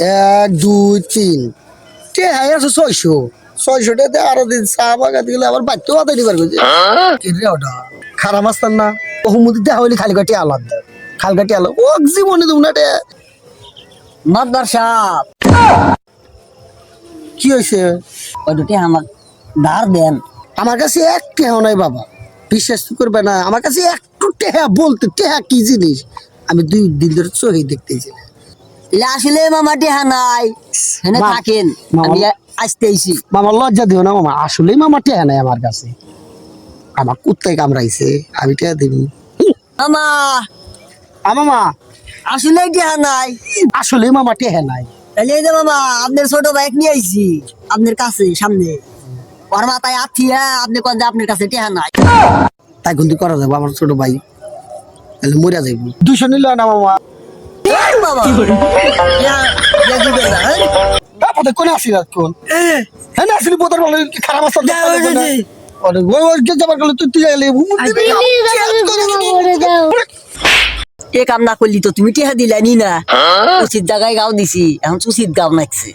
এক দুই তিন কে হাই আছে 600 টাকা আরো দিন চা বাগাতে গেলে আবার বাচ্চাও হাতে দিবার করছে রে ওটা খারাপ মাস্তার না বহুমতি দেখা হইলে খালি কাটি আলাদা খাল কাটি আলো ও জীবনে তুমি না মাতবার সাপ কি হয়েছে ওই দুটি আমার ধার দেন। আমার কাছে এক টেহা নাই বাবা, বিশ্বাস করবে না, আমার কাছে একটু টেহা বলতে টেহা কি জিনিস আমি 2 দিন ধরে চোখে দেখতেছি না। আসলে মামা টেহা নাই হেনে মা- থাকেন মামা- আমি আসতে আইছি। মামা লজ্জা দিও না মামা, আসলেই মামা টেহা নাই আমার কাছে, আমার কুত্তায় কামড়াইছে আমি টেহা দিবি মামা মামা, আসলে টেহা নাই। আসলেই মামা টেহা নাই। তাহলে এই যে মামা আপনার ছোট বাইক নিয়ে আইছি আপনার কাছে সামনে ওর মাথায় আথিয়া আপনি কোন যে আপনার কাছে টেহা নাই। তাই কিন্তু করা যাবো আমার ছোট ভাই, তাহলে মরিয়া যাইব 200 নিল না মামা। বাবা টেহা দিবেন না, হ্যাঁ? তারপরে কোনে আসি রাত কোন হ্যাঁ না আসলে বোতল বলে খারাপ আসতে যা, ওই যে। যাবার গেলে তুই গেলে এ কাম না করলি তো তুমি টেহা দিলানি না, উচিত জায়গায় গাও দিছি এখন উচিত গাও নাকছে।